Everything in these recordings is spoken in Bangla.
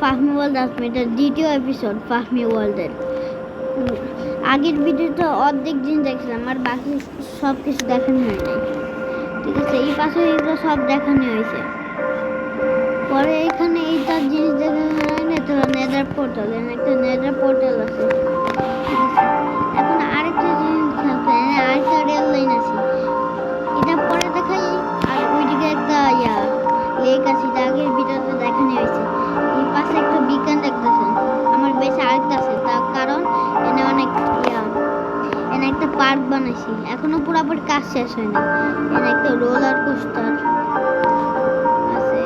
ফাহমি ওয়ার্ল্ড আসবে, এটা দ্বিতীয় এপিসোড ফাহমি ওয়ার্ল্ডের। আগের ভিডিওতে অর্ধেক জিনিস দেখছিলাম আর বাকি সব কিছু দেখানো হয় নাই। ঠিক আছে, এই পাশে এগুলো সব দেখানো হয়েছে। পরে এখানে এইটা জিনিস দেখানো হয় না, তো নেদার পোর্টাল, একটা নেদার পোর্টাল আছে। ঠিক আছে, এখন আরেকটা জিনিস আছে, আরেকটা রেল লাইন আছে, এটা পরে দেখাই। আর ওইদিকে একটা লেক আছে, এটা আগের ভিডিওতে দেখানো হয়েছে। এই পাশে একটা বিজ্ঞান দেখতেছে, আমার বেশি আরেকটা আছে, তার কারণ এনে অনেক এনে একটা পার্ক বানাইছি, এখনো পুরোপুরি কাজ শেষ হয়নি। এনে একটা রোলার কোস্টার আছে,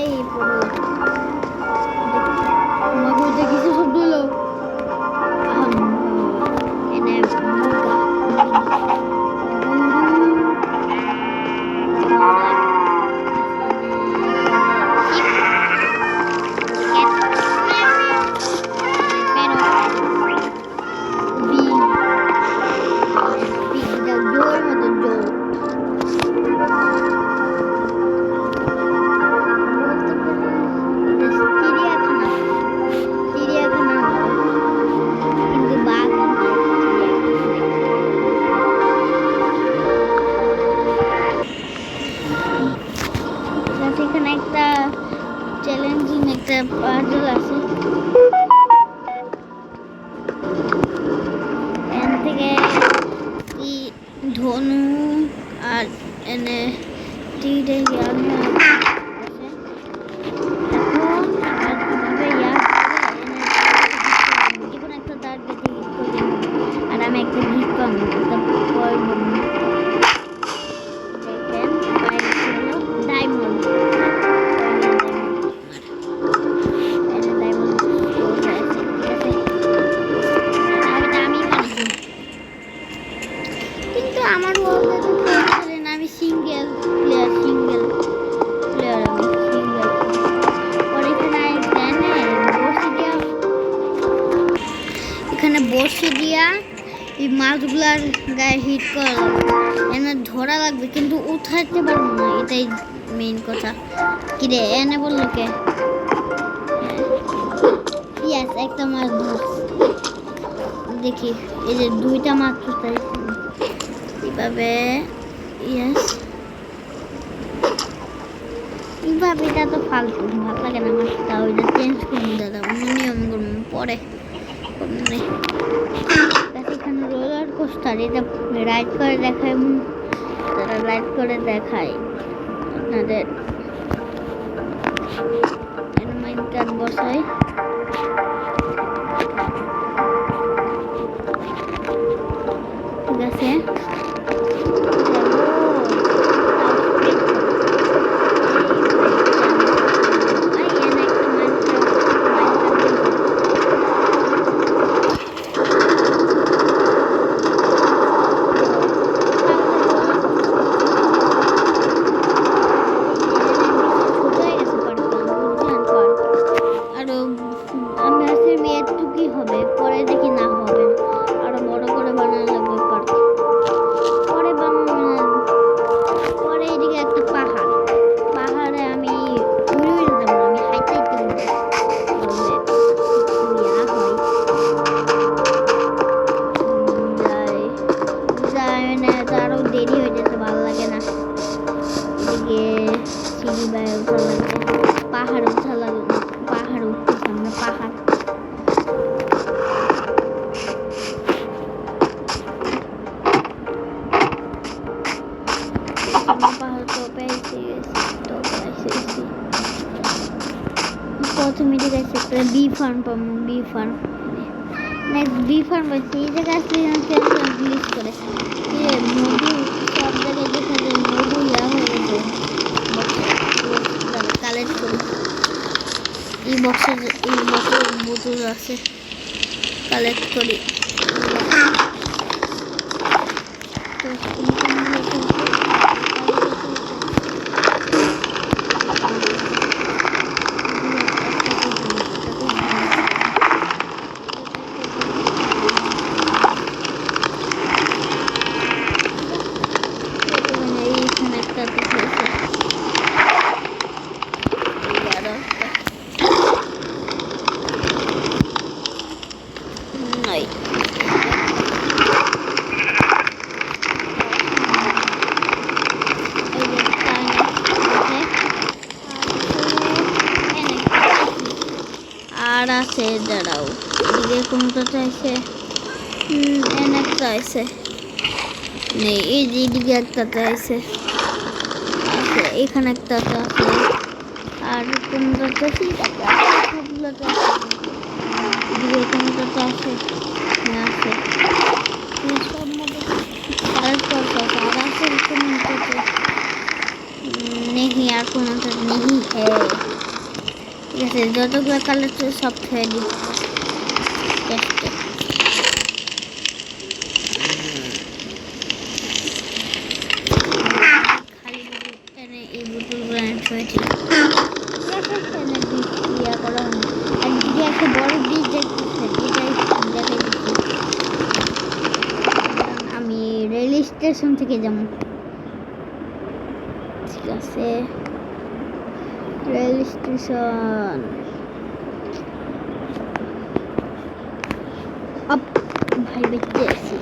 এই পুরো মগজে কিছু শব্দ হলো। এনে এখানে একটা চ্যালেঞ্জিং একটা পাজল আছে, এখান থেকে ধনু আর এনে তীরে আর আমি একটা গিফট পাবো, একটা ডায়মন্ড। কিন্তু আমার আমি সিঙ্গেল প্লেয়ার আমি সিঙ্গেল। পরে এখানে বসে দিয়া এই মাছগুলার গায়ে হিট করা লাগবে, এনে ধরা লাগবে, কিন্তু উঠাইতে পারবো না, এটাই মেইন কথা। কিরে এনে বললো কে? ইয়াস, একটা মাছ ধরছি, দেখি এই যে দুইটা মাছ তাই এইভাবে। ইয়াস, এইভাবে এটা তো ফালতু, ভালো লাগে না আমার, তা ওইটা চেঞ্জ করুন দাদা, অন্য নিয়ম করুন পরে। এখানে রোলার কোস্টার, এটা রাইড করে দেখায়, তারা রাইড করে দেখায় আপনাদের। মাইন্ড কার্ড বসায়, ঠিক আছে। পাহাড় উঠা লাগবে, পাহাড় উঠতেছে, আমরা পাহাড়। প্রথমে ঠিক আছে একটা বি ফার্ম পাবো, B form, next B form পাচ্ছি। এই জায়গায় আসলে গ্লিচ করে মধু, সব জায়গায় দেখা যায় মধু হয়ে গেছে। কালেক্ট করি, এই বক্সের বোতল আছে, কালেক্ট করি। একটা। আর আছে, দাঁড়াও, এদিকে কোনটাতে আছে, এনে একটা আছে, নেই, এই যে এদিকে একটাতে আছে, এখানে একটাতে আছে, আর কোনটাতে সবগুলোতে আছে, এদিকে কোনটাতে আছে, আছে সব মতো কালার করতে আছে, আর আছে কোনটাতে नहीं यार কোনো नहीं है। ঠিক আছে, যতগুলো কালার ছিল সব খেয়ে দিই। খালি এনে এই বোতলগুলো ছয়েছি, ইয়া করা হয় আর যদি একটা বড় বীজ দেখতেছে এটাই দেখাই দিচ্ছি। আমি রেল স্টেশন থেকে যাবো, ঠিক আছে, রেল স্টেশন আপ ভাই বেঁচে আছি,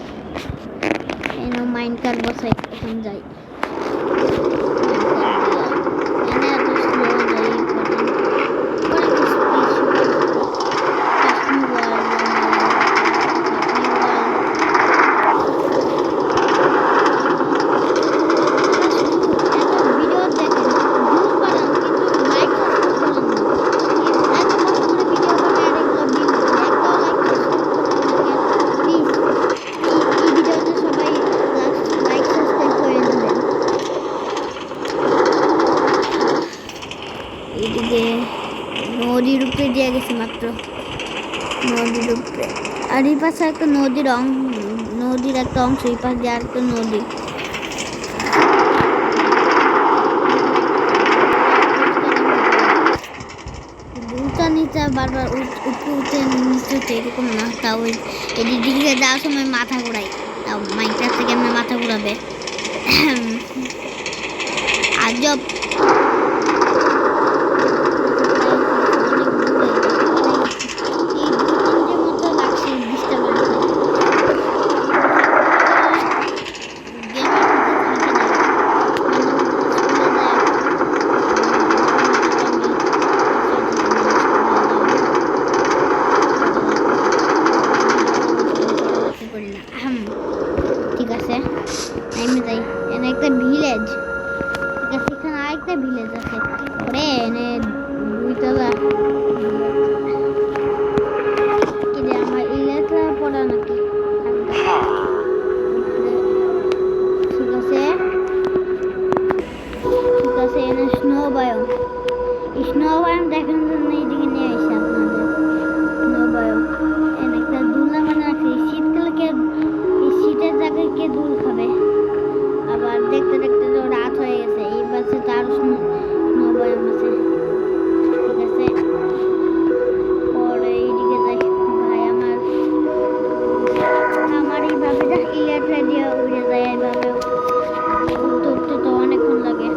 এনে মাইন্ড কার বসাই এখন যাই, এনে এত স্লো যাই নদীর উপরে দিয়ে গেছে মাত্র, নদীর উপরে, আর এই পাশে একটা নদীর একটা অংশ, এই পাশ দিয়ে আরেকটা নদী, উঁচা নিচা বারবার উপরে উঠে নিচে উঠে এরকম না, তাও এদিকে যাওয়ার সময় মাথা ঘোরাই, তাও মাইন্ডটার থেকে আমার মাথা ঘোরাবে আজব। ঠিক আছে, আমি যাই, এনে একটা ভিলেজ, ঠিক আছে, এখানে আরেকটা ভিলেজ আছে, ওরে এনে দুইতলা, কি রে আমার এই লেখা পড়া নাকি, ঠিক আছে, ঠিক আছে, এনে স্নো বায়োম দেখানোর জন্য এইদিকে নিয়ে আসছে আপনাদের, স্নো বায়োম, এনে একটা দুলনা মানে রাখছি, শীতকালে কে এই শীতের জায়গায় কে দুল খাবে, আবার দেখতে দেখতে তো রাত হয়ে গেছে, এই পাশে তার স্নো বায়োম আছে, ঠিক আছে, পরে এইদিকে যাই, ভাই আমার এইভাবে যা ইলেকট্রিক দিয়ে উড়ে যায়, এইভাবে উঠতে উঠতে তো অনেকক্ষণ লাগে,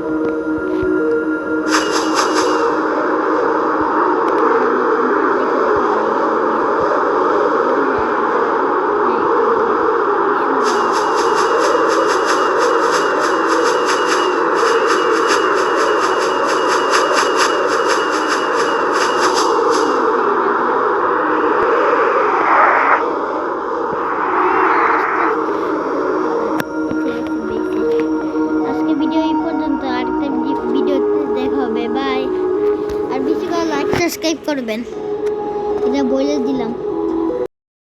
বাই, আর বেশি করে লাইক সাবস্ক্রাইব করবেন, এটা বলে দিলাম।